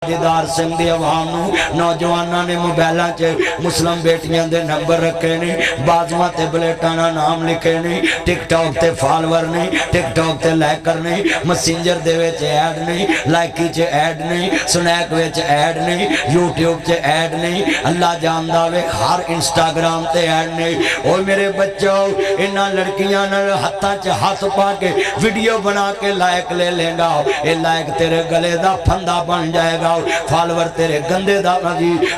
دیدار سنگھ دی عوام نوجوانوں نے موبائلاں چ مسلم بیٹیاں دے نمبر رکھے نے بازواں تے بلیٹاں نام لکھے نے ٹک ٹاک تے فالوور نے ٹک ٹاک تے لائکر نے میسنجر دے وچ ایڈ نے لائکی چ ایڈ نے سنیک وچ ایڈ نے یوٹیوب چ ایڈ نے اللہ جاندا وے ہر انسٹاگرام تے ایڈ نے او میرے بچو انہاں لڑکیاں نال ہتھاں چ ہاتھ پا کے ویڈیو بنا کے لائک لے لے گا اے لائک تیرے گلے دا پھندا بن جائے گا فالور تیرے گندے دا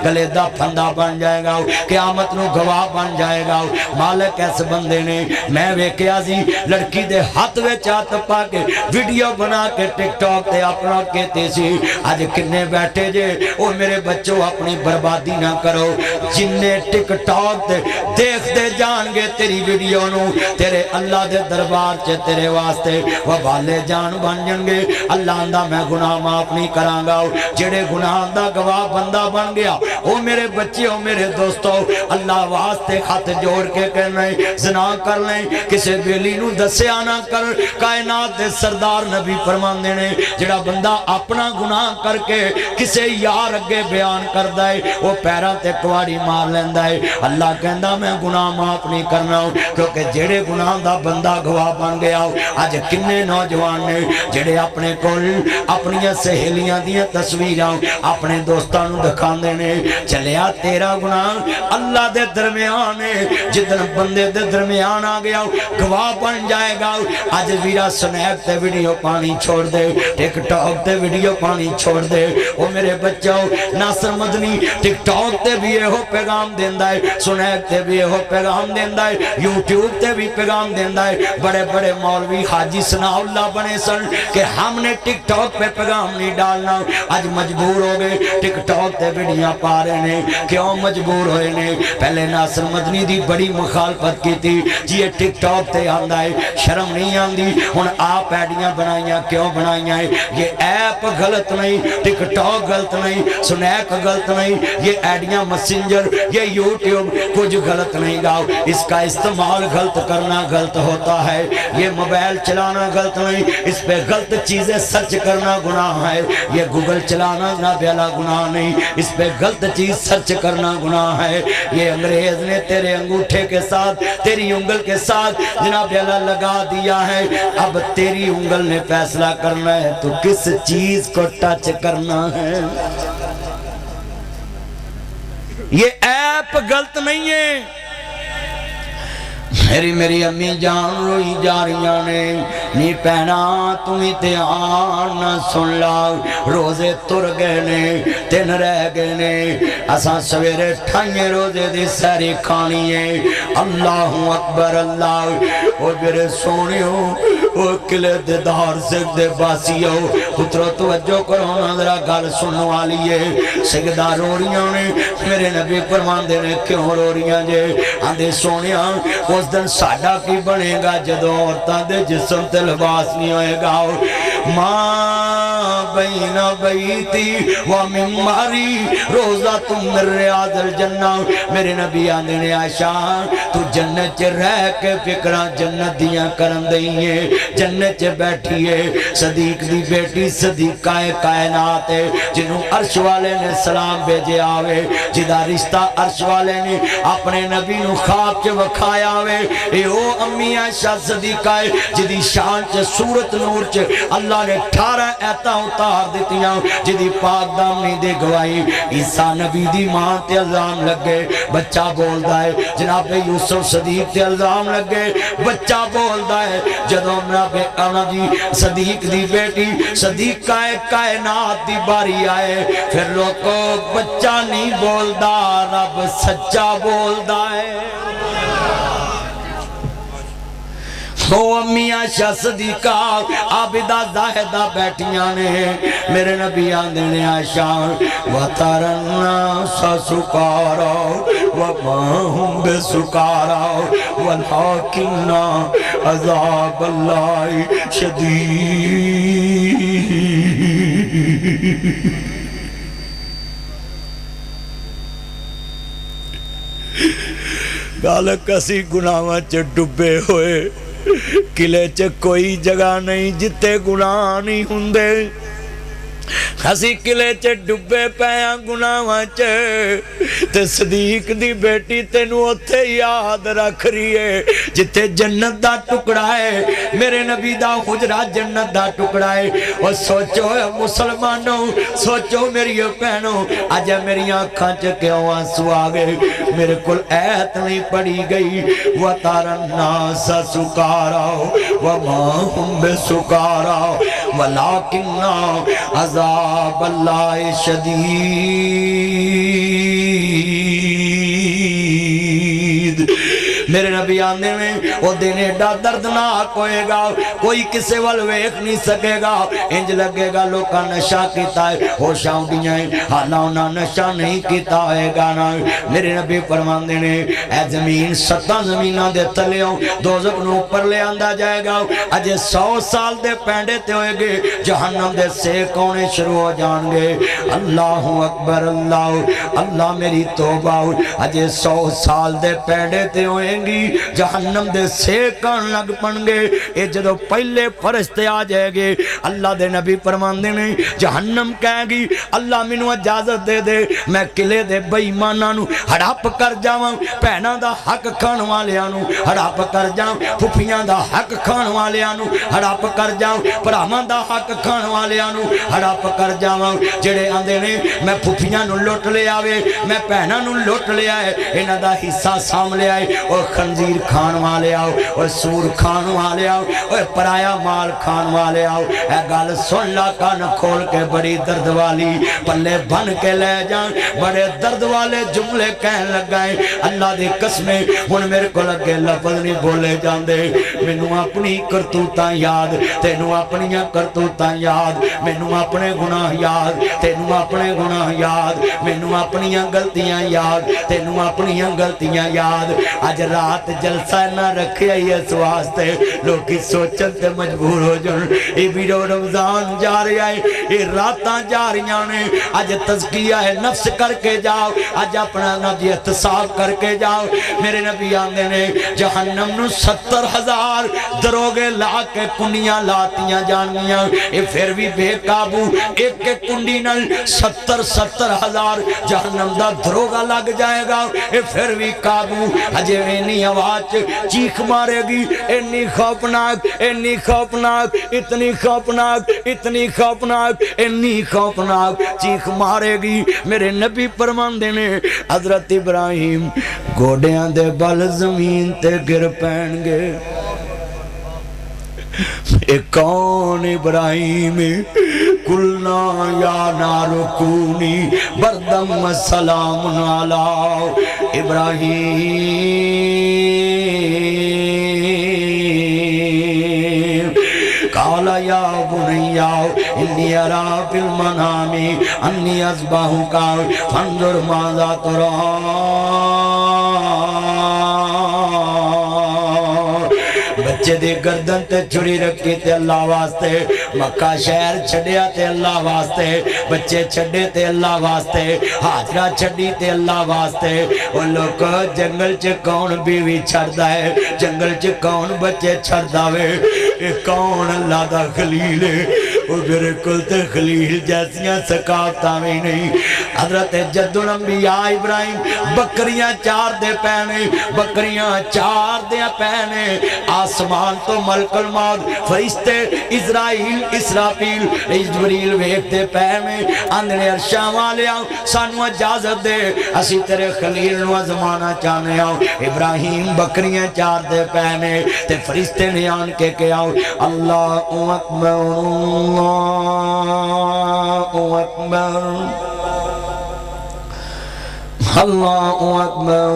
گلے دا پھندا بن جائے گا قیامت نو گواہ بن جائے گا مالک اس بندے نے میں ویکھیا سی لڑکی دے ہاتھ وچ ہاتھ پا کے ویڈیو بنا کے ٹک ٹاک تے اپنا کہتے سی اج کنے بیٹھے جے او میرے بچوں اپنی بربادی نہ کرو جننے ٹک ٹاک تے دیکھ دے جان گے تیری ویڈیو نو تیرے اللہ دے دربار چ تیرے واسطے وبالے جان بن جان گے اللہ دا میں گناہ معاف نہیں کراں گا جڑے گناہ دا گواہ بندہ بن گیا او میرے بچے او میرے دوستو اللہ واسطے خط جوڑ کے کہنا ہے زنا کر لیں کسے بیلی نو دسیا نہ کر کائنات دے سردار نبی فرماندے نے جڑا بندہ اپنا گناہ کر کے کسے یار اگے بیان کردا ہے وہ پیراں تے کواڑی مار لیندا ہے اللہ کہندا میں گناہ معاف نہیں کرنا کیونکہ جڑے گناہ دا بندہ گواہ بن گیا اج کنے نوجوان نے جڑے اپنے کول اپنی سہیلیاں دیاں تصویراں اپنے دوستاں نوں دکھاندے نے چلیا تیرا گناہ اللہ دے درمیان ہے جدن بندے دے درمیان آ گیا گواہ بن جائے گا اج ویرا سنیپ تے ویڈیو پانی چھوڑ دے ٹک ٹاک تے ویڈیو پانی چھوڑ دے او میرے بچوں ناصر مدنی ٹک ٹاک تے بھی یہو پیغام دیندا ہے سنیپ تے بھی یہو پیغام دیندا ہے یوٹیوب تے بھی پیغام دیندا ہے بڑے بڑے مولوی حاجی ثناء اللہ بنے سن کہ ہم نے ٹک ٹاک پہ پیغام نہیں ڈالنا آج مجبور ہو گئے ٹک ٹاک تے ویڈیو پا رہے نے کیوں مجبور ہوئے نے پہلے ناصر مدنی دی بڑی مخالفت کی تھی جی یہ ٹک ٹاک تے آندا ہے شرم نہیں آندی ہن آپ ایڈیاں بنائیاں کیوں بنائیاں ہے یہ ایپ غلط نہیں ٹک ٹاک غلط نہیں سنیک غلط نہیں یہ ایڈیاں میسنجر یہ یوٹیوب کچھ غلط نہیں گا اس کا استعمال غلط کرنا غلط ہوتا ہے یہ موبائل چلانا غلط نہیں اس پہ غلط چیزیں سرچ کرنا گناہ ہے یہ گوگل چلانا جناب اعلیٰ گناہ نہیں اس پہ غلط چیز سرچ کرنا گناہ ہے یہ انگریز نے تیرے انگوٹھے کے ساتھ تیری انگل کے ساتھ جناب اعلیٰ لگا دیا ہے اب تیری انگل نے فیصلہ کرنا ہے تو کس چیز کو ٹچ کرنا ہے یہ ایپ غلط نہیں ہے میری امی جان روئی جاریاں نے نی پہنا تمہیں تیان نہ سن لا روزے تر گئے نے تین رہ گئے نے اساں سویرے ٹھائیں روزے دی ساری کھانی ہے اللہ اکبر اللہ او میرے سونیوں او کلے دے دار سکھ دے باسیوں پترو توجہ کرو ذرا گل سننے والی ہے سجدہ رو رہیاں نے میرے نبی فرمان دے نے کیوں رو رہیاں جے آندے سونیاں اس دن ساڈا کی بنے گا جدو عورتاں دے جسم تے لباس نہیں ہوئے گا ماں بین بیتی و مماری روزہ تم در ریاض الجنہ میرے نبی آندے نے عائشہ تو جنت چ رہ کے فکراں جنت دیاں کرن دئیے جنت چ بیٹھیے صدیق دی بیٹی صدیقہ کائنات ہے جنہوں عرش والے نے سلام بھیجے آوے جدا رشتہ عرش والے نے اپنے نبی نو خواب چ وکھایا وے اے او امی عائشہ صدیقہ جدی شان چ صورت نور چ اللہ نے 18 ایتاں اتار دیتیاں جدی پاک دامنی دے گواہی عیسیٰ نبی دی ماں تے الزام لگے بچہ بولدا ہے جناب یوسف صدیق تے الزام لگے بچہ بولدا ہے جدوں جی صدیق دی بیٹی صدیقہ کائنات دی باری آئے پھر لوگوں بچہ نہیں بولدا رب سچا بولدا ہے تو امی عائشہ صدیقہ عابدہ زاہدہ بیٹھیاں نے میرے نبی آندے نے عائشہ وَتَرَ النَّاسَ سُكَارَىٰ وَمَا هُمْ بِسُكَارَىٰ وَلَٰكِنَّ عَذَابَ اللَّهِ شَدِيدٌ گالک کسی گناہاں چ ڈبے ہوئے قلعے چ کوئی جگہ نہیں جتے گناہ نہیں ہوندے اسی قلعے چ ڈبے پیاں گناہاں چ تے صدیق دی بیٹی تینوں اوتھے یاد رکھ رہی ہے جتھے جنت دا ٹکڑا ہے میرے نبی دا حجرہ جنت دا ٹکڑا ہے اور سوچو مسلمانوں سوچو میری بہنوں اج میری آنکھاں چ کیوں آنسو آ گئے میرے کول ایت نہیں پڑھی گئی وَتَرَى النَّاسَ سُكَارَىٰ وَمَا هُمْ بِسُكَارَىٰ وَلَٰكِنَّ عَذَابَ اللَّهِ شَدِيدٌ میرے نبی آنے میں وہ دن ایڈا دردناک ہوئے گا کوئی کسے وال ویکھ نہیں سکے گا انج لگے گا لوکا نشا کیتا ہے ہوشاں اڈیاں حالا انہاں نشا نہیں کیتا ہوئے گا نا میرے نبی فرمان دینے اے زمین 7 زمینہ دے تلیوں دوزخ نو اوپر لے آندہ جائے گا اجے 100 سال دے پینڈے تے ہوئے گے جہنم دے سیکونے شروع ہو جان گے اللہ اکبر اللہ میری توبہ اجے 100 سال دے پینڈے تے ہوئے گی جہنم دے سیکان لگ پن گے اے جدو پہلے فرشتے آ جائے گے اللہ دے نبی فرمان دے نہیں جہنم کہے گی اللہ منو اجازت دے دے میں قلعے دے بے ایمانانو ہڑپ کر جاواں پہنا دا حق کھان والیانو ہڑپ کر جاؤں پھپیاں دا حق کھان والیانو ہڑپ کر جاؤں پرامان دا حق کھان والیانو ہڑپ کر جاواں جڑے آندے نے میں پھپیاں نو لوٹ لے آوے میں پہنا نو لوٹ لے آئے انہ دا حصہ سام لے آئے اور خنزیر کھان والے آؤ اور سور کھان والے آؤ اور پرایا مال کھان والے آؤ اے گال سن لا کان کھول کے بڑی درد والی پلے بن کے لے جان بڑے درد والے جملے کہن لگائیں اللہ دی قسمیں ان میرے کو لگے لفظ نہیں بولے جان دے مینوں اپنی کرتوتاں یاد تینوں اپنی کرتوتاں یاد مینوں اپنے گناہ یاد تینوں اپنے گناہ یاد مینوں اپنی غلطیاں یاد تینوں اپنی غلطیاں یاد آج رات جلسہ نہ رکھے اس واسطے لوگ سوچن تے مجبور ہو جن اے بیڑو رمضان جا رہا ہے اے راتاں جا رہیاں نے آج تزکیہ ہے نفس کر کے جاؤ آج اپنا نبی احتساب کر کے جاؤ میرے نبی آندے نے جہنم نو 70,000 دروگے لا کے کنڈیاں لاتیاں جانیاں اے پھر بھی بے قابو ایک ایک کنڈی نل 70,000 جہنم دا دروگا لگ جائے گا اے پھر بھی قابو اجے اینی آواز چیخ مارے گی اینی خوفناک اینی خوفناک اتنی خوفناک اتنی خوفناک اینی خوفناک چیخ مارے گی میرے نبی فرمان دینے حضرت ابراہیم گوڑیاں دے بل زمین تے گر پین گے اے کون ابراہیم قلنا یا نار کونی بردم سلام علی ابراہیم قال یا بنیا انی ارا فی المنام انی اصبحک فانظر ماذا ترى بچے دے گردن تے چھڑی رکھی تے اللہ واسطے مکہ شہر چھڑیا تے اللہ واسطے بچے چھڑے تے اللہ واسطے حاجرہ چھڑی تے اللہ واسطے وہ لوگ جنگل چے کون بیوی چھڑدا ہے جنگل چے کون بچے چھڑدا وے اے کون اللہ دا خلیل ہے وہ میرے کل تے خلیل جیسیاں سکاوتاں بھی نہیں حضرت جد الانبیاء ابراہیم بکریاں 4 دے پہنے بکریاں 4 دے پہنے آسمان تو ملک الموت فرشتے اسرائیل اسرافیل جبریل ویکھتے پہنے اندھنے عرشاں والے آؤ سانو اجازت دے اسی تیرے خلیل نو ازمانا چاہنے آؤ ابراہیم بکریاں 4 دے پہنے تے فرشتے نے آن کے آؤ اللہ اکبر اللہ اکبر اللہ اکبر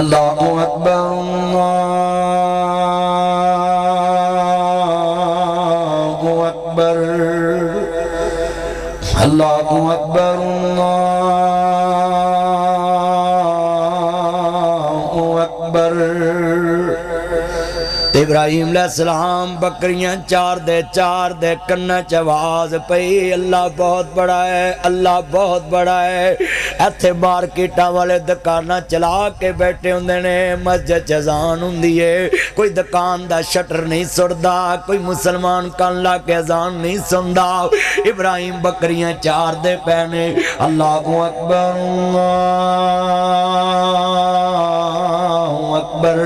اللہ اکبر اللہ اکبر ابراہیم علیہ السلام بکریاں چار دے کنہ چ آواز پئی اللہ بہت بڑا ہے، اللہ بہت بڑا ہے۔ ایتھے مارکیٹاں والے دکاناں چلا کے بیٹھے ہوندے نے، مسجد چ اذان ہوندی ہے، کوئی دکان دا شٹر نہیں سڑدا، کوئی مسلمان کان لا کے اذان نہیں سندا۔ ابراہیم بکریاں چار دے پینے، اللہ اکبر اللہ اکبر۔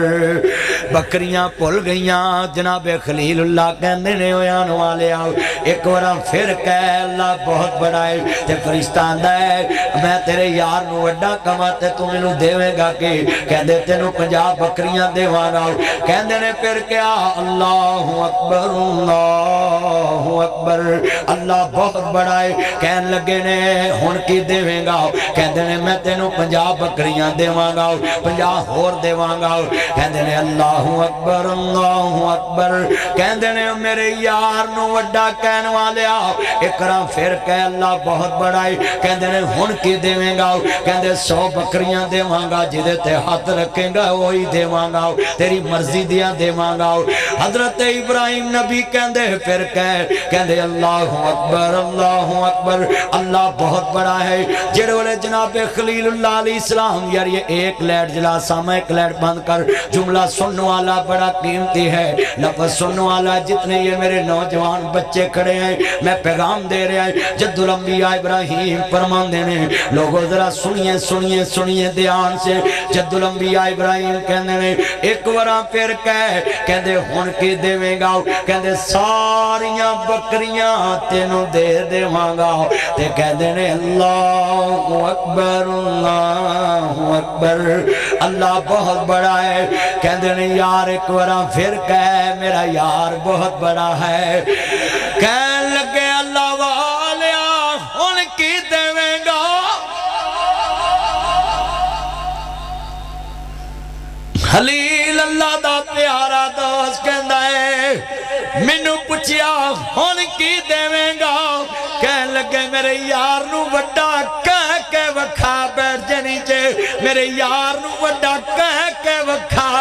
بکریاں پھل گئیاں، جناب خلیل اللہ کہندے نے ہویان والے آؤ ایک بار پھر کہہ اللہ بہت بڑا ہے۔ تے فرشتہ آندا ہے میں تیرے یار نو وڈا کما تے تو مینوں دیویں گا کہ کہندے تینوں 50 بکریاں دیواں گا۔ کہندے نے پھر کیا اللہ اکبر اللہ اکبر، اللہ بہت بڑا ہے۔ کہن لگے نے ہن کی دیویں گا؟ کہندے نے میں تینوں 50 بکریاں دیواں گا، 50 ہور دیواں گا۔ کہندے نے اللہ اکبر اللہ اکبر۔ کہندے نے میرے یار نو وڈا کہن والیا ایک بار پھر کہہ اللہ بہت بڑا ہے۔ کہندے نے ہن کی دیویں گا؟ کہندے 100 بکریاں دیواں گا، جدے تے ہاتھ رکھیں گا وہی دیواں گا، تیری مرضی دیاں دیواں گا۔ حضرت ابراہیم نبی کہندے پھر کہندے اللہ اکبر اللہ اکبر، اللہ بہت بڑا ہے۔ جڑے والے جناب خلیل اللہ علیہ السلام یار یہ ایک لائٹ جلا سامہ ایک لائٹ بند کر، جملہ سننے والا بڑا قیمتی ہے، لفظ سننے والا جتنے یہ میرے نوجوان بچے کھڑے ہیں میں پیغام دے رہا ہے۔ جد الانبیاء ابراہیم فرمان دینے لوگوں ذرا سنیے سنیے سنیے دھیان سے۔ جد الانبیاء ابراہیم کہنے نے ایک ورا پھر کہندے ہن کی دیویں گا؟ کہندے ساریاں بکریاں تینوں دے دیواں گا۔ تے کہندے نے اللہ اکبر اللہ اکبر، اللہ بہت بڑا ہے۔ کہندے نے یار ایک ورا پھر کہہ میرا یار بہت بڑا ہے۔ کہن لگے اللہ والیا ہن کی دیویں گا؟ خلیل اللہ دا پیارا دوست کہندا ہے مینوں پوچھیا ہن کی دیویں گا؟ کہن لگے میرے یار نو وڈا کہہ کے وکھا بیٹھ جنی چے، میرے یار نو وڈا کہہ کے وکھا،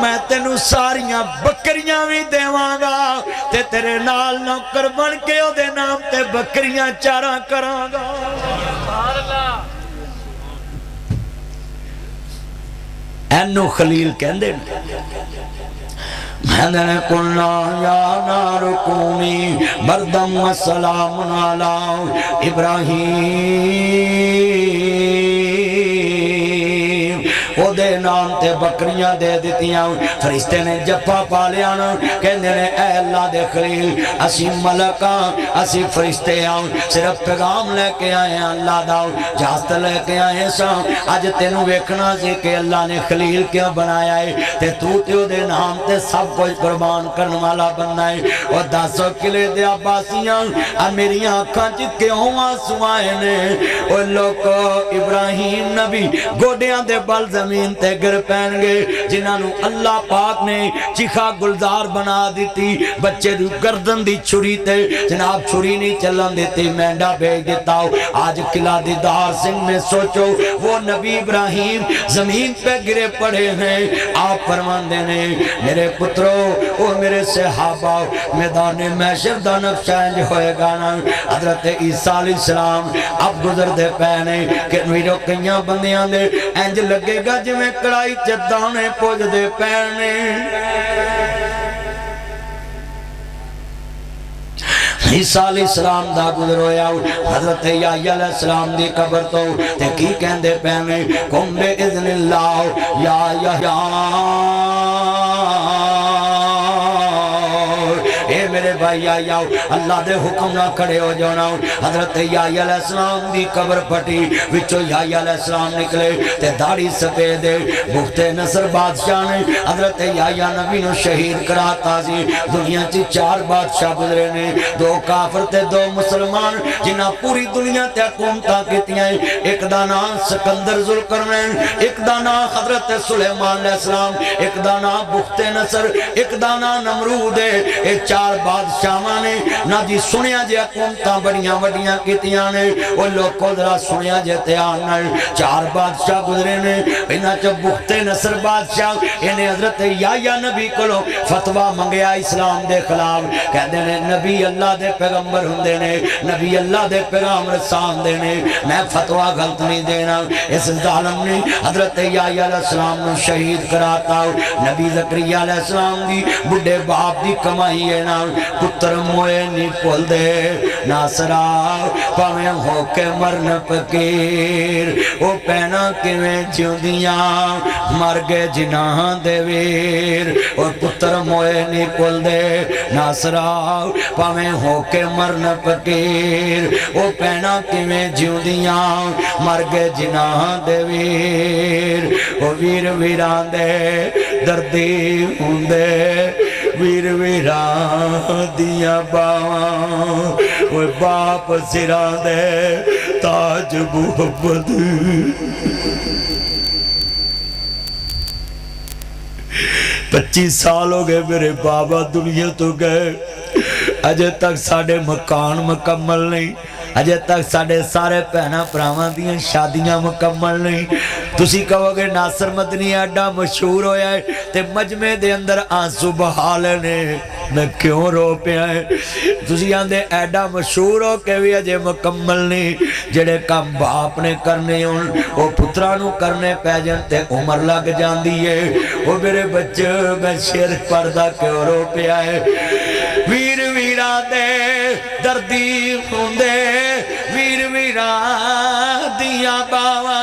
میں تینوں ساریاں بکریاں بھی دیواں گا تے تیرے نال نوکر بن کے او دے نام تے بکریاں چاراں کراں گا۔ اینو خلیل کہندے میں قلنا یا نار کونی بردم و سلام علی ابراہیم، او دے نام تے بکریاں دے دیتیاں۔ فرشتے نے جپا پالیا نا، کہندے نے اے اللہ دے خلیل اسی ملکاں اسی فرشتے آؤں صرف پیغام لے کے آئے ہیں اللہ داؤ جاست لے کے آئے ساں۔ آج تینوں ویکھنا سی کہ اللہ نے خلیل کیوں بنایا ہے تے تو دے نام تے سب کچھ قربان کرنے والا بننا ہے۔ اور 10 کلے دے عباسیاں میری آنکھاں چ کیوں آنسو آئے نے؟ او لوکو ابراہیم نبی گوڈیاں دے بل زمین تے گر پین گے، جنہاں نو اللہ پاک نے چیخا گلزار بنا دیتی، بچے دی گردن دی چھری تے جناب چھری نہیں چلن دیتی، مینڈا بھیج دیتا ہو۔ آج قلعہ دیدار سنگھ میں سوچو وہ نبی ابراہیم زمین پہ گرے پڑے ہیں۔ آپ فرماندے نے میرے پترو او میرے صحابہ میدان محشر دا نقشہ انج ہوئے گا نا، حضرت عیسیٰ علیہ السلام اب گزر دے پینے کہ میرو کئیاں بندیاں دے انج لگے گا جو میں کڑائی چدانے پوج دے پینے۔ عیسیٰ علیہ السلام دا گزر ہویا حضرت یحییٰ علیہ السلام دی قبر تو تے کی کہندے پینے قم بے اذن اللہ یا یحییٰ، اے میرے بھائی آؤ اللہ دے حکم نہ کھڑے ہو جانا۔ حضرت یحییٰ علیہ السلام دی قبر پھٹی، وچوں یحییٰ علیہ السلام نکلے تے داڑھی سفید بخت نصر بادشاہ نے حضرت یحییٰ نبی نو شہید کراتا سی۔ دنیا چی 4 بادشاہ گزرے نے، 2 کافر تے 2 مسلمان جنہاں پوری دنیا تے حکومتاں کیتیاں۔ ایک دا نام سکندر ذوالقرنین، ایک دا نام حضرت سلیمان علیہ السلام، ایک دا نام بخت نصر، ایک دا نام نمرود ہے۔ 4 بادشاہ بادشاہاں نے نہ جی سنیا جے حکومتاں بڑیاں وڈیاں کیتیاں نے او لوکو ذرا سنیا جے دھیان نال 4 بادشاہ گزرے نے انہاں چ بخت نصر بادشاہ انہیں حضرت یحییٰ نبی کولو فتوی منگیا اسلام دے خلاف کہندے نے نبی اللہ دے پیغمبر ہوندے نے نبی اللہ دے پیغام رساندے نے میں فتوی غلط نہیں دینا اس ظالم نے حضرت یحییٰ علیہ السلام نو شہید کراتا نبی زکریا علیہ السلام دی بڑھے باپ دی کمائی ہے نا پتر موئے نہیں پھول دے ناصرہ پاویں ہو کے مرن فقیر او پینا کیویں جیوندیاں مر گئے جناح دے ویر او پتر موئے نہیں پھول دے ناصرہ پاویں ہو کے مرن فقیر او پینا کیویں جیوندیاں مر گئے جناح دے ویر او ویر ویران دے دردی ہوندے ویر ویران دیا باواں وہ باپ سران دے تاج محمد 25 سال ہو گئے میرے بابا دنیا تو گئے اجے تک ساڑھے مکان مکمل نہیں اجے تک ساڑھے سارے پہنا پراوان دیاں شادیاں مکمل نہیں تسی کہو گے ناصر مدنی ایڈا مشہور ہویا ہے تے مجمع دے اندر آنسو بہا لینے میں کیوں رو پہ آئے تسی آندے ایڈا مشہور ہو کہ بھی اجے مکمل نہیں جڑے کام باپ نے کرنے ہوں وہ پترانو کرنے پہ جانتے عمر لگ جان دیئے وہ میرے بچے میں شیر پردہ کیوں رو پہ آئے ویر ویرا دے دردی ہوندے ویر ویرا دیا باوا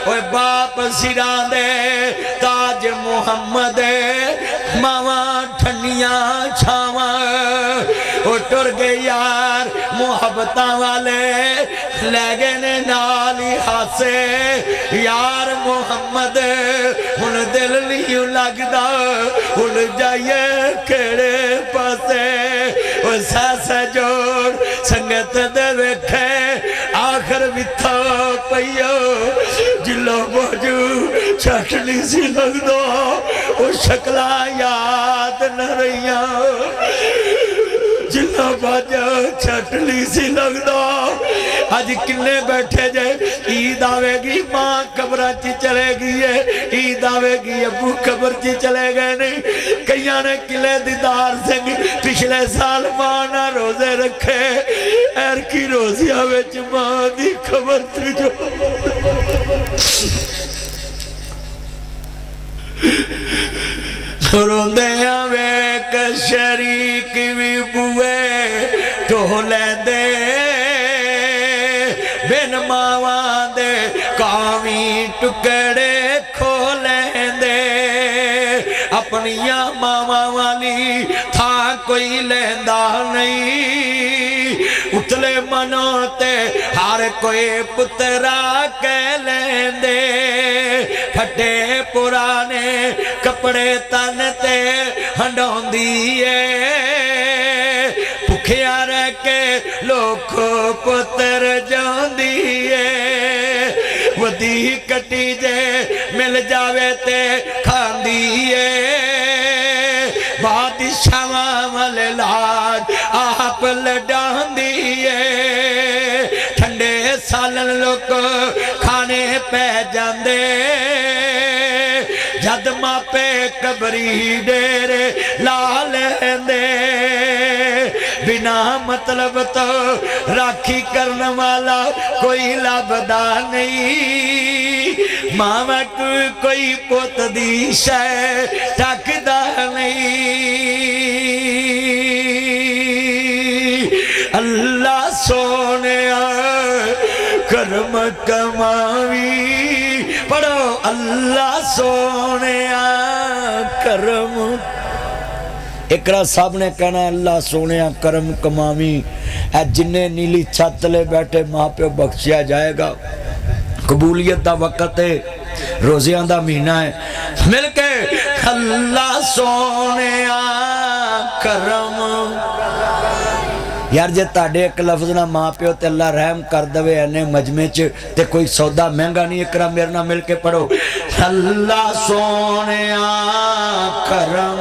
اوہ باپ سران دے تاج محمد ماوا ٹھنیاں چھاوا او ٹر گئے یار محبتاں والے لے گئے نے نالی ہاسے یار محمد ان دل نہیں لگدا ان جائے کھڑے پاسے او ساسے جوڑ سنگت دے وکھے آخر ویتھا پئیو جلو بوجو چھٹنی سی لگ دو او شکلہ یاد نہ رہیاں جلو بوجو چھٹنی سی لگ دو آج کلے بیٹھے جائے عید آوے گی ماں قبرہ چی چلے گی ہے عید آوے گی ابو قبر چی چلے گئے نہیں کئیاں نے کلے دیدار سنگ پچھلے سال ماں نہ روزے رکھے ایر کی روزی آوے چی ماں دی قبر تھی جو روندے آوے کہ شریک بھی بوئے ٹولے دے بن ماوان دے کامی ٹکڑے کھولیں دے اپنیاں ماما والی تھا کوئی لیندہ نہیں اتلے منوتے ہر کوئی پترہ کہہ لیندے پھٹے پرانے کپڑے تنتے ہنڈون دیئے پکھیا رہ کے لوکھو پتر جان دیئے ودی کٹی جے مل جاوے تے کھان دیئے بادشاہ والے لاج آپ لڈان دیئے ٹھنڈے سالن لوگ کھانے پہ جاندے جد ماں پہ قبری ڈیرے لالے بنا مطلب تو راکھی کرنے والا کوئی لابدہ نہیں ماں کوئی پوت دی شے ٹاکدہ نہیں اللہ سونے کرم کماوی پڑھو اللہ سونے کرم اقرا صاحب نے کہنا ہے اللہ سونے کرم کماوی اے جنہیں نیلی چھت لے بیٹھے ماں پہ بخشیا جائے گا قبولیت دا وقت ہے روزیاں دا مہینہ ہے مل کے اللہ سونے کرم یار جے تاڑے ایک لفظ نہ ماں پیو تے اللہ رحم کر دوے اینے مجمع چ تے کوئی سودا مہنگا نہیں اکرا میرے نہ مل کے پڑھو اللہ سونے کرم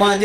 5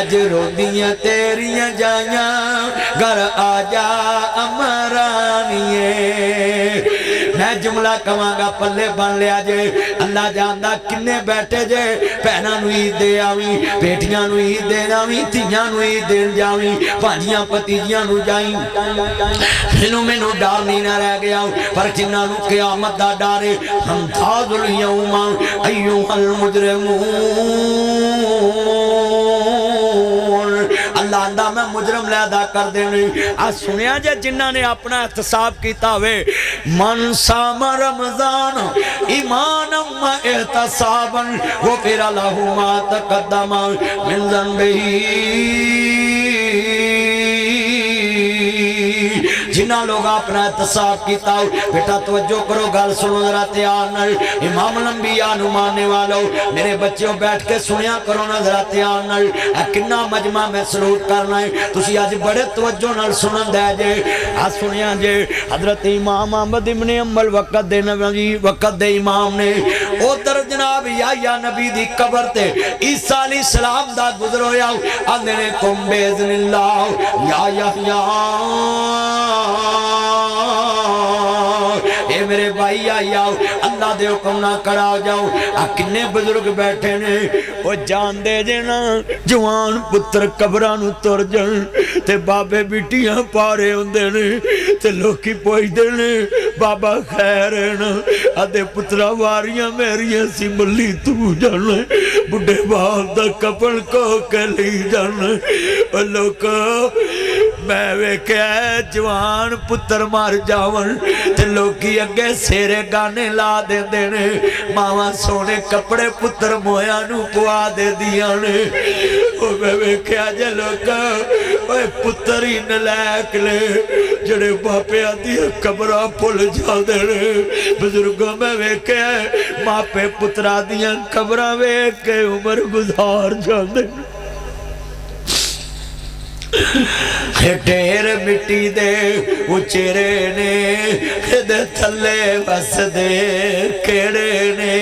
اج رودیاں تیریاں جائیاں گھر آجا امرانیے میں جملہ کہاں گا پلے بن لیا جے اللہ جاندہ کنے بیٹھے جے پہنا نو عید دے آویں بیٹیاں نو عید دے آویں تیاں نو عید دے جاویں پانجیاں پتیجیاں نو جائیں میں ڈار نہیں نہ رہ گیا پر جنہاں نو قیامت دا ڈارے ہم تھاز اليوم ایوہ المجرمون اللہ اندہ میں مجرم لے ادا کر دینے آج سنیا جے جنہاں نے اپنا احتساب کیتا ہوئے من سام رمضان ایمانا و احتسابا غفر لہ ما تقدم من ذنبہ جنہ لوگ اپنا احتساب کیتا ہو بیٹا توجہ کرو گل سنو ذرا تیار نال امام الانبیاء نو ماننے والو میرے بچیوں بیٹھ کے سنیا کرو نا ذرا تیار نال کنا مجمع میں سلوٹ کرنا ہے تسی آج بڑے توجہ نال سنن دے جے آج سنیا جے حضرت امام احمد ابن حنبل وقت دے نبی وقت دے امام نے او در جناب یا نبی دی قبر تے عیسیٰ علیہ السلام دا گزر ہویا آندے نے کم بیذن اللہ یا اے میرے بھائی آؤ اللہ دے حکم نہ کراؤ جاؤ کنے بزرگ بیٹھے نے وہ جان دے جینا جوان پتر قبرانو تر جان تے بابے بیٹیاں پارے ہوندے نے تے لوکی پوچھ دے نے بابا خیر ہے نا آدھے پترہ واریاں میریاں سی ملی تو جانا بڑھے باپ دا کپڑ کو کلی جانا اور لوکا میں ویکھے جوان پتر مار جاون تے لوگی اگے سیرے گانے لا دے دینے ماما سونے کپڑے پتر مویا نو پوا دے دیانے میں ویکھے آجے لوگا پتر ہی نلیک لے جڑے باپے آدھی کبرہ پھول جا دینے بزرگوں میں ویکھے ماں پہ پتر آدھیاں کبرہ ویکھے عمر گزار جا دینے ڈھیر مٹی دے اچھرے نے دے تھلے بس دے کیڑے نے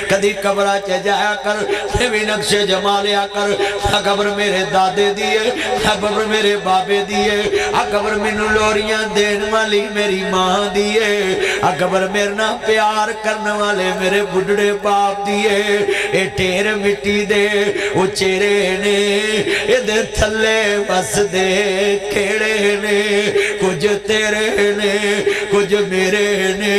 کدی قبرہ چے جایا کر بھی نقش جما لیا کر قبر میرے دادے دیئے قبر میرے بابے دیئے قبر مینو لوریاں دین والی میری ماں دیئے قبر میرنا پیار کرنے والے میرے بڑھڑے باپ دیئے اے ڈھیر مٹی دے اچھرے نے دے تھلے بس دے کھیڑے نے کچھ تیرے نے کچھ میرے نے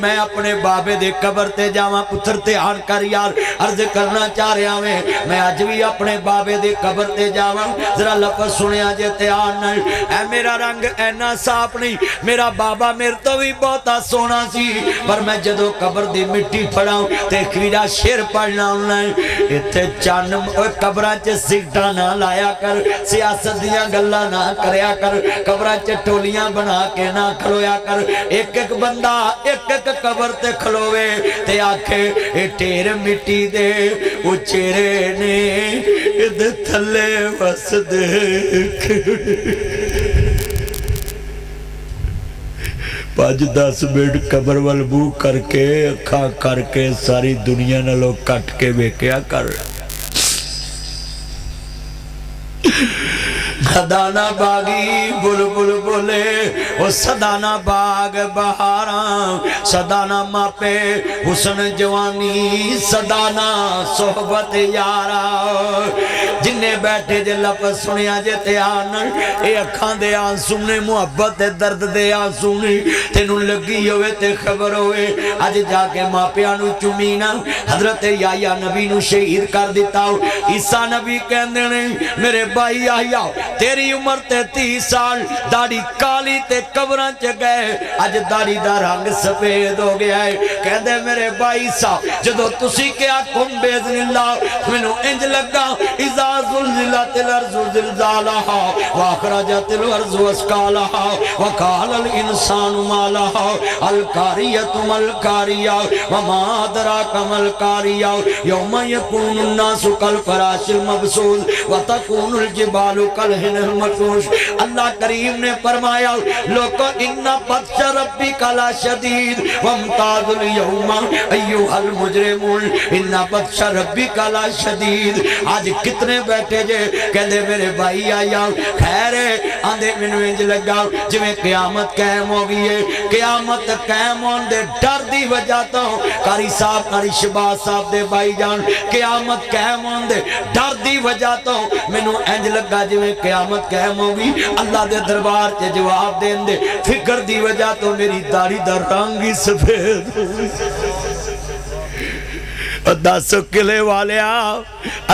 میں اپنے بابے دے قبر تے جاواں پتر تے آن کر یار عرض کرنا چاہ رہا ہوں میں آج بھی اپنے بابے دے قبر تے جاواں ذرا لفظ سنیا جے تے آن اے میرا رنگ اینا صاف نہیں میرا بابا میرے تو بھی بہتا سونا سی پر میں جدو قبر دی مٹی پڑھاؤں تے کھویرا شیر پڑھنا ہونا ہے اتھے چانم قبرہ چے سکٹا نہ لایا کر سیاست دیاں گلہ نہ کریا کر قبرہ چٹولیاں بنا کے نہ کھلویا کر ایک ایک بندہ ایک ایک قبر تے کھلوے تے آکھے اے ٹیر مٹی دے اچھرے نے دے تھلے بس دیکھ پانچ دس منٹ قبر والبو کر کے اکھا کر کے ساری دنیا نہ لوگ کٹ کے بیکیا کر صدانا باغی بلبل بولے وہ صدانا باغ بہاراں صدانا ماپے حسن جوانی صدانا صحبت یارا جننے بیٹھے جے لفظ سنیا جے تے آنن اے اکھاں دے آنسوں نے محبت دے درد دے آنسوں نے تینوں لگی ہوئے تے خبر ہوئے آج جا کے ماپیانو چمینا حضرت یحییٰ نبی نو شہید کر دیتا ہو عیسیٰ نبی کہندے نے میرے بھائی یحییٰ تیری عمر تے 30 سال داڑھی کالی تے قبراں چ گئے اج داڑھی دا رنگ سفید ہو گیا ہے کہندے میرے بھائی صاحب جدو تسی کیا کم باذن اللہ مینوں انج لگا اذا زلزلت الارض زلزالها واخرجت الارض اثقالها وقال الانسان ما لها القارية ما القارية وما ادراك ما القارية يوم يكون الناس كالفراش المبثوث وتكون الجبال كالعهن طلح منفوش۔ اللہ کریم نے فرمایا لوگو ان بطش ربک لشدید وامتازوا اليوم ایھا المجرمون ان بطش ربک لشدید۔ آج کتنے بیٹھے جے کہندے میرے بھائی آیا خیر ہے آندے مینوں انج لگا جویں قیامت قائم ہو گئی ہے۔ قیامت قائم ہون دے ڈر دی وجہ تو قاری صاحب قاری شہباز صاحب دے بھائی جان قیامت قائم ہون دے ڈر دی وجہ تو مینوں انج لگا جویں قیامت قائم ہو گئی اللہ دے دربار تے جواب دین دے فکر دی وجہ تو میری داڑھی دا رنگ ہی سفید ہو گئی۔ دس کلے والیا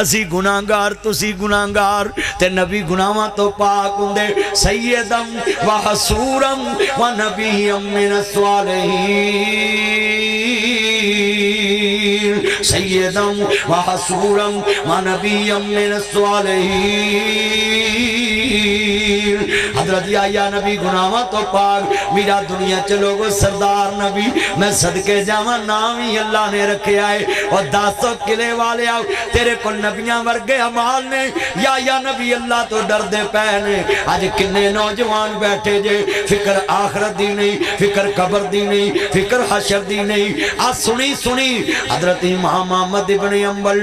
اسی گناہگار تسی گناہگار تے نبی گناہاں تو پاک ہوندے سیدم و حسورم و نبیم من الصالحین سیدم و حسورم و نبیم من الصالحین۔ حضرت یا نبی گناہاں تو پاک میرا دنیا چلو گو سردار نبی میں صدقے جاواں نام ہی اللہ نے رکھے آئے اور داسو قلعے والے آؤ تیرے کو نبیاں ورگے عمال نے یا نبی اللہ تو ڈر دے پہنے۔ آج کنے نوجوان بیٹھے جے فکر آخرت دی نہیں فکر قبر دی نہیں فکر حشر دی نہیں۔ آج سنی حضرت امام احمد ابن حنبل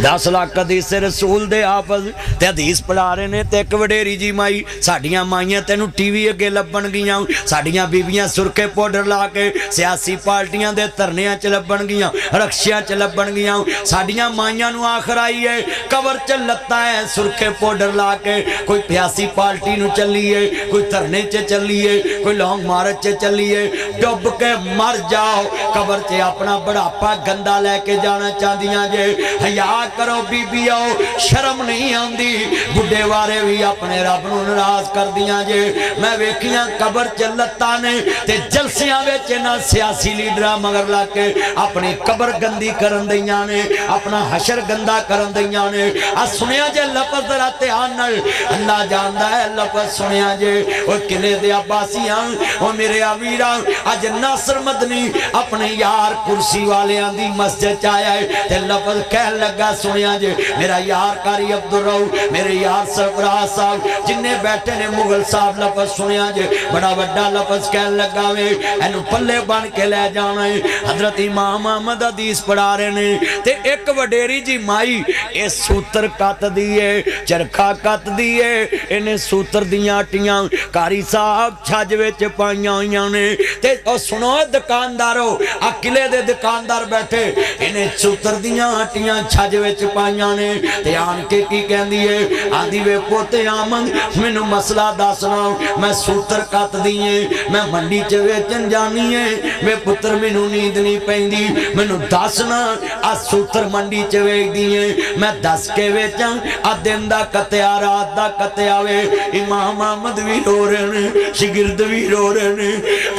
10 لاکھ حدیث رسول دے حافظ تے حدیث پڑھا رہے نے تے ایک وڈیری جی مائی ساڑیاں مائیاں تینوں ٹی وی اگے لبن گیاں ساڑیاں بیبیاں سرکے پوڈر لا کے سیاسی پارٹیاں دے ترنیاں چ لبن گیاں رکشیاں چ لبن گیاں ساڑیاں مائیاں نو آخر آئی ہے کور چ لتا ہے سرکے پوڈر لا کے کوئی پیاسی پارٹی نو چلیے کوئی ترنے چ چلیے کوئی لونگ مارچ چ چلیے ڈب کے مر جاؤ کور چ اپنا بڑھاپا گندا لے کے جانا چاندیاں جے حیا کرو بی بی آؤ شرم نہیں آندی بڑھے وارے بھی اپنے رب نو ناراض کر دیاں جے میں ویکھیاں قبر چلتا نے تے جلسیاں وچ نہ سیاسی لیڈراں مگر لا کے اپنی قبر گندی کرن دیاں نے اپنا حشر گندا کرن دیاں نے۔ آ سنیا جے لفظ ذرا دھیان نال اللہ جاندا ہے لفظ سنیا جے او قلعے دے عباسیاں او میرے امیراں اج ناصر مدنی اپنے یار کرسی والیاں دی مسجد چ آیا ہے تے لفظ کہن لگا سنیا جے میرا یار قاری عبدالرؤف میرے یار سرفراز صاحب جنہیں بیٹھے نے مغل صاحب لفظ سنیا جے بڑا وڈا لفظ کہن لگا وے اینو پلے بن کے لے جانا ہے۔ حضرت امام احمد حدیث پڑھا رہے نے تے ایک وڈیری جی مائی اے سوتر کت دیئے چرکھا کت دیئے انہیں سوتر دیاں آٹیاں قاری صاحب چھج وچ پائیاں ہویاں نے تے او سنو دکاندارو اکلے دے دکاندار بیٹھے انہیں سوتر دیاں آٹیاں چھج وچ پائیاں نے تے آن کے کی کہندی ہے آندی وے پوتے آمن مینوں مسئلہ دسنا میں سوتر کت دیئے میں منڈی چ ویچن جانی ہے میں پتر مینوں نیند نہیں پیندی مینوں دسنا آ سوتر منڈی چ ویچ دیئے میں دس کے ویچاں آ دن دا کتیا رات دا کتیا وے امام احمد بھی رو رہے نے شگرد بھی رو رہے نے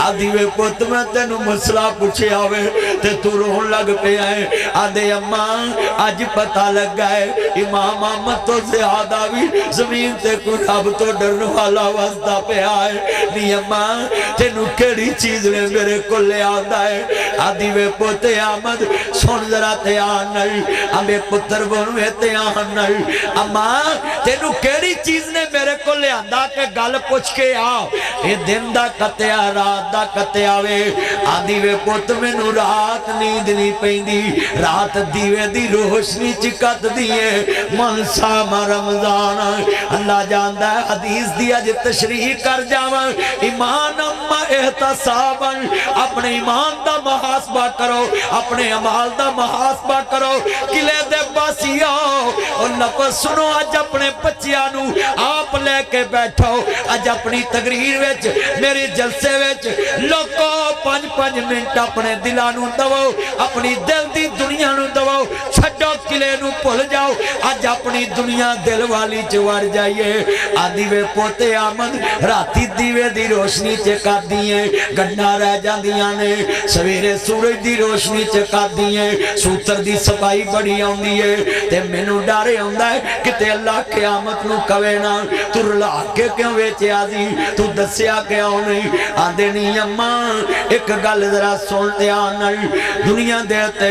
آدھی وے پت میں تینوں مسئلہ پوچھے آوے تے تو رون لگ پہ آئے آدھے اماں آج پتہ لگ گئے امام احمد تو زیادہ بھی زمین تے کوئی رب تو ڈرن والا واسطہ پہ آئے نہیں اماں تینوں کیڑی چیز نے میرے کو لے آدھا ہے آدھی وے پوتے آمد سن ذرا تے آنل ہمیں پتر بنوے تے آنل اماں تینوں کیڑی چیز نے میرے کو لے آدھا کہ گل پوچھ کے آؤ اے دن دا کتیا رات دا کتیا وے آدھی وے پوت میں نو رات نیند نہیں پیندی رات دیوے دی روشنی چکت دیئے من سام رمضان اللہ جاندہ ہے حدیث دیا جی تشریح کر جاواں ایمان اما احتساباً اپنے ایمان دا محاسبہ کرو اپنے عمال دا محاسبہ کرو قلعے دے باسیو اور لفظ سنو اج اپنے بچیانو آپ لے کے بیٹھو اج اپنی تقریر وچ میری جلسے وچ لوکو 5-5 منٹ اپنے دلانو دو اپنی دل دی دنیا نو دو چھڈو قلعے نو بھول جاؤ اج اپنی دنیا دل والی چوڑ جائیے آدھی وے پوتے آمد راتی دیوے دی روشنی چکا دیئے گنڈا رہ جاندیاں نے سویرے سورج دی روشنی چکا دیئے سوتر دی صفائی بڑی آندی ہے تے مینوں ڈارے آندا ہے کہ اللہ قیامت نو کوے نا تو رلا کے کیوں ویچے آدھی تو دسیا کیوں نہیں آندے نہیں اماں ایک گل ذرا سن دھیان نال دنیا دے تے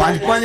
5-5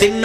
3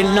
3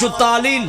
44,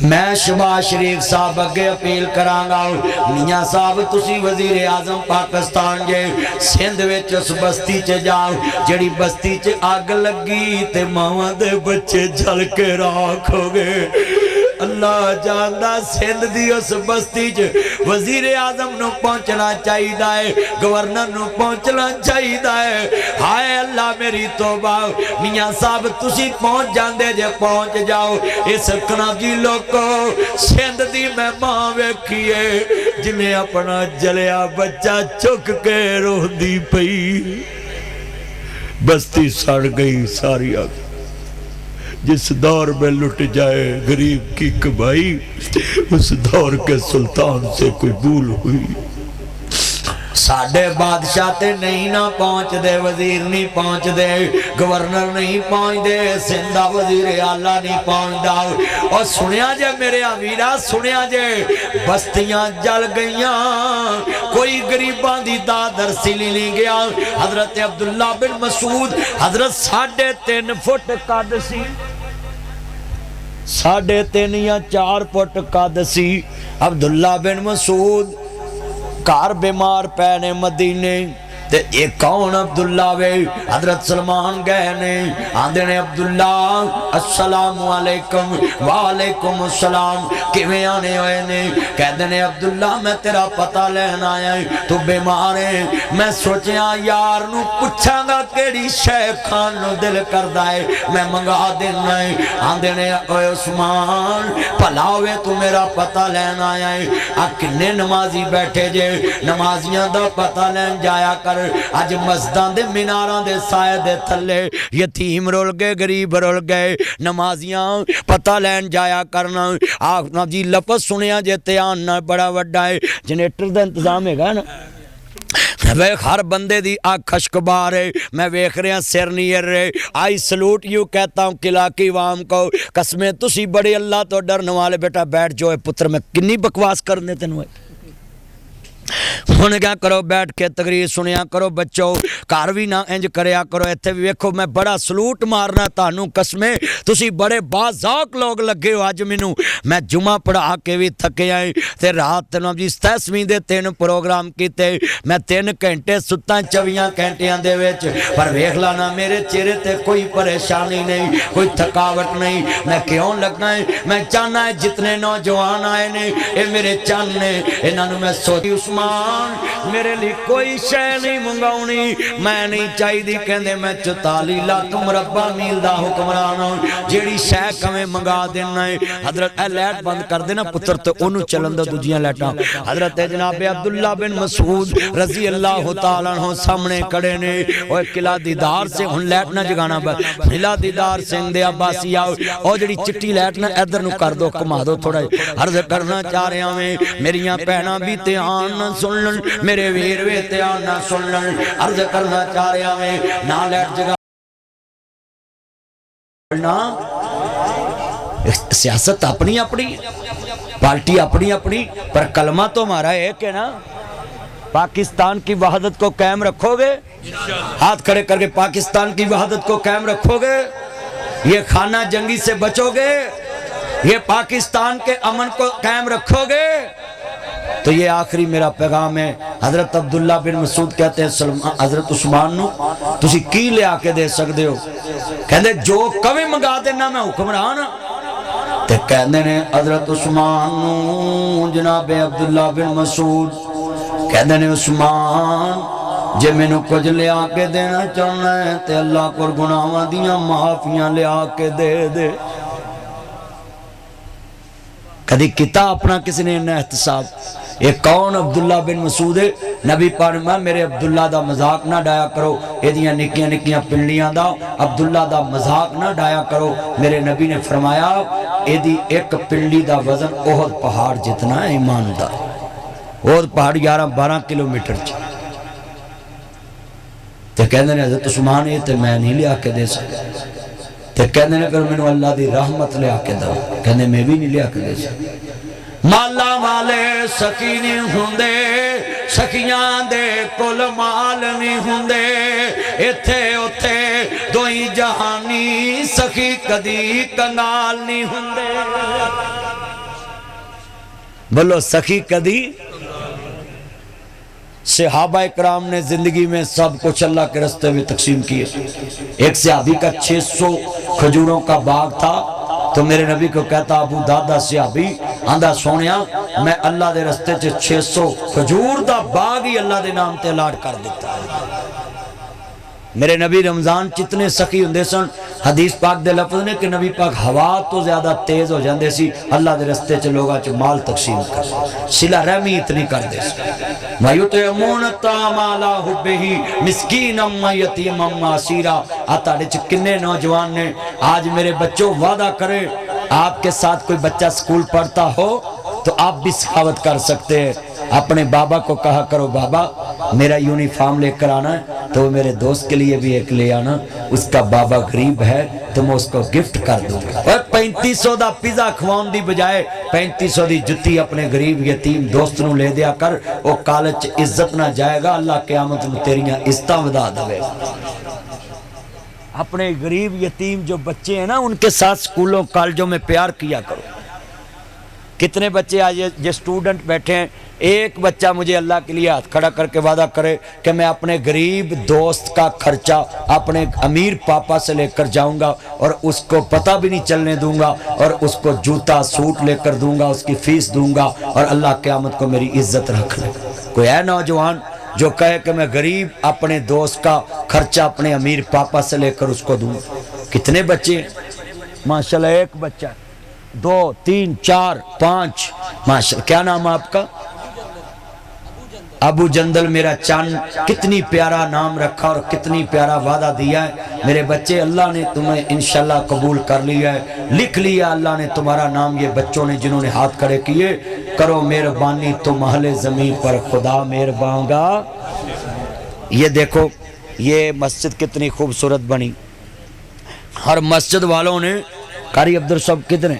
میں شہباز شریف صاحب اگے اپیل کرانگا میاں صاحب تسی وزیر اعظم پاکستان جے سندھ وچ اس بستی چ جاؤ جڑی بستی چ آگ لگی تے ماواں دے بچے جل کے راکھ ہو گئے اللہ جاندہ سندھ دی اس بستی چ وزیر اعظم نو پہنچنا چاہی دائے گورنر نو پہنچنا چاہی دائے ہائے اللہ میری توبہ میاں صاحب تسی پہنچ جاندے جے پہنچ جاؤ اس کنابجی لوگو سندھ دی میں ماں ویکھیے جنہیں اپنا جلیا بچہ چک کے روح دی پئی بستی سڑ گئی ساری آگ جس دور میں لٹ جائے غریب کی کمائی اس دور کے سلطان سے کوئی بھول ہوئی ساڑھے بادشاہ تے نہیں نہ پہنچ دے وزیر نہیں پہنچ دے گورنر نہیں پہنچ دے سندھا وزیر اعلیٰ نہیں پہنچ دا اور سنیا جے میرے امیرہ سنیا جے بستیاں جل گئیاں کوئی غریبان دی دادر سیلی نہیں گیا حضرت عبداللہ بن مسعود حضرت 3.5 فٹ قد سی 3.5 یا 4 فٹ قد سی عبداللہ بن مسعود کار بیمار پینے مدینے تے ایک کون عبداللہ وے حضرت سلمان گئے نے آندھنے عبداللہ السلام علیکم وعلیکم السلام کیویں آنے ہوئے نے کہہ دینے عبداللہ میں تیرا پتہ لینا آیا تو بیمار ہے میں سوچیاں یار نو پچھاں گا کیڑی شیخ خان نو دل کر دائے میں منگا دینا ہے آندھنے اے عثمان پلاوے تو میرا پتہ لینا آیا ہے اکنے نمازی بیٹھے جے نمازیاں دا پتہ لین جایا کر آج مسجدان دے مناران دے سائے دے تھلے یتیم رول گئے غریب رول گئے نمازیاں پتہ لین جایا کرنا آخنا جی لپس سنیا جیتے آننا بڑا وڈا ہے جنیٹر دا انتظام ہے گا نا ویخ ہر بندے دی آگ خشک بار ہے میں ویخ رہے ہیں سر نیئر رہے آئی سلوٹ یوں کہتا ہوں قلعہ کی عوام کو قسمیں تسی بڑے اللہ تو ڈرنے والے بیٹا بیٹھ جو ہے پتر میں کنی بکواس کرنے تنوے ہونے کیا کرو بیٹھ کے تقریر سنیا کرو بچوں کاروی نہ انج کریا کرو ایتھے بھی ویکھو میں بڑا سلوٹ مارنا تانوں قسمیں تسی بڑے بازاق لوگ لگے ہو آج منوں میں جمعہ پڑھا کے بھی تھکے آئے تے رات تنو جی 27ویں دے 3 پروگرام کیتے میں 3 گھنٹے ستا 24 گھنٹیاں دے ویچ پر ویکھ لانا میرے چہرے تے کوئی پریشانی نہیں کوئی تھکاوٹ نہیں میں کیوں لگنا ہے میں چاہنا ہے جتنے نوجوان آئے نے اے میرے چاہنے انہوں میں سوچی میرے لیے کوئی شے نہیں منگاؤنی میں نہیں چاہی دی کہندے میں 44 لاکھ مربع میل دا حکمران ہوں جیڑی شے کمیں منگا دینا ہے حضرت اے لیٹ بند کر دینا پتر تو انہوں چلن دو دوجیاں لیٹا حضرت جناب عبداللہ بن مسعود رضی اللہ تعالیٰ عنہ سامنے کڑے نے اور قلعہ دیدار سے ہن لیٹ نہ جگانا قلعہ دیدار سے اندے عباسی آؤ اور جڑی چٹی لیٹ نہ ادھر نو کر دو کما دو تھوڑا عرض کرنا چاہ رہے ہیں میریاں پہنا بھی تیان سنن میرے ویر وے تیان سنن عرض کرنا چاہ رہے ہیں نہ لیٹ جگہ سیاست اپنی اپنی پارٹی اپنی اپنی پر کلمہ تو ہمارا ایک ہے نا پاکستان کی وحدت کو قائم رکھو گے ہاتھ کھڑے کر کے پاکستان کی وحدت کو قائم رکھو گے یہ خانہ جنگی سے بچو گے یہ پاکستان کے امن کو قائم رکھو گے تو یہ آخری میرا پیغام ہے حضرت عبداللہ بن مسعود کہتے ہیں حضرت عثمان نو تسی کی لے آکے دے سکتے ہو کہتے جو کبھی منگا دینا میں حکمران تے کہتے ہیں حضرت عثمان نو جناب عبداللہ بن مسعود کہتے ہیں عثمان جے میں نو کچھ لے آکے دینا چاہنا ہے تے اللہ کو گناہاں دیاں معافیاں لے آکے دے دے کدی کتا اپنا کسی نے احتساب یہ کون عبداللہ بن مسعود ہے نبی پاک میں میرے عبداللہ دا مذاق نہ ڈایا کرو یہ دیاں نکیاں نکیاں پنڈیاں دا عبداللہ دا مذاق نہ ڈایا کرو میرے نبی نے فرمایا یہ دی ایک پنڈی دا وزن احد پہاڑ جتنا ہے ایمان دا احد پہاڑ 11-12 کلومیٹر چاہ تے کہنے نے حضرت عثمان یہ تے میں نہیں لیا کے دے سکتا تے کہنے نے اگر میں نے اللہ دی رحمت لیا کے دا کہنے میں بھی نہیں لیا کے دے سکتا مالا والے سکینے ہوندے سکیاں دے کل مال نہیں ہوندے ایتھے اوتھے دوئی جہانی سکی کدی کنال نہیں ہوندے بولو سخی کدی صحابہ اکرام نے زندگی میں سب کچھ اللہ کے راستے میں تقسیم کیے. ایک صحابی کا 600 کھجوروں کا باغ تھا تو میرے نبی کو کہتا ابو دادا صحابی آندھا سونیا میں اللہ دے راستے 600 کھجور دا باغ ہی اللہ دے نام تے الاٹ کر دیتا ہے. میرے نبی رمضان چتنے سخی ہوندے سن. حدیث پاک دے لفظ نے کہ نبی پاک ہوا تو زیادہ تیز ہو جاندے سی اللہ دے رستے چ لوگاں چ مال تقسیم کر صلہ رحمی اتنی کر دے سی. وَيُطْعِمُونَ الطَّعَامَ عَلَىٰ حُبِّهِ مِسْكِينًا وَيَتِيمًا وَأَسِيرًا. آتاڑے چ کنے نوجوان نے آج میرے بچوں وعدہ کرے آپ کے ساتھ کوئی بچہ سکول پڑھتا ہو تو آپ بھی سخاوت کر سکتے ہیں. اپنے بابا کو کہا کرو بابا میرا یونیفارم لے کر آنا ہے تو وہ میرے دوست کے لیے بھی ایک لے آنا, اس کا بابا غریب ہے تو میں اس کو گفٹ کر دوں گا. اور 3500 دا پیزا کھواؤں دی بجائے 3500 دی جتی اپنے غریب یتیم دوست نو لے دیا کر, وہ کالج عزت نہ جائے گا اللہ قیامت میں تیریاں عزتاں ودا دے. اپنے غریب یتیم جو بچے ہیں نا ان کے ساتھ سکولوں کالجوں میں پیار کیا کرو. کتنے بچے آج جو اسٹوڈنٹ بیٹھے ہیں, ایک بچہ مجھے اللہ کے لیے ہاتھ کھڑا کر کے وعدہ کرے کہ میں اپنے غریب دوست کا خرچہ اپنے امیر پاپا سے لے کر جاؤں گا اور اس کو پتہ بھی نہیں چلنے دوں گا اور اس کو جوتا سوٹ لے کر دوں گا, اس کی فیس دوں گا اور اللہ قیامت کو میری عزت رکھ لے. کوئی ہے نوجوان جو کہے کہ میں غریب اپنے دوست کا خرچہ اپنے امیر پاپا سے لے کر اس کو دوں. کتنے بچے ماشاءاللہ, ایک بچہ 2 3 4 5 ماشاءاللہ. کیا نام ہے آپ کا؟ ابو جندل میرا چان. کتنی پیارا نام رکھا اور کتنی پیارا وعدہ دیا ہے. میرے بچے اللہ نے تمہیں انشاءاللہ قبول کر لیا ہے, لکھ لیا اللہ نے تمہارا نام. یہ بچوں نے جنہوں نے ہاتھ کھڑے کیے, کرو مہربانی تم اہل زمین پر خدا مہربان گا. یہ دیکھو یہ مسجد کتنی خوبصورت بنی. ہر مسجد والوں نے قاری عبدالصب کتنے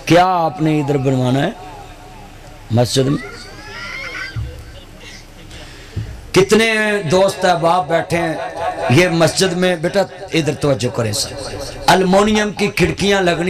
کیا آپ نے ادھر بنوانا ہے مسجد میں؟ کتنے دوست احباب بیٹھے ہیں یہ مسجد میں. بیٹا ادھر توجہ کریں سر, المونیم کی کھڑکیاں لگنی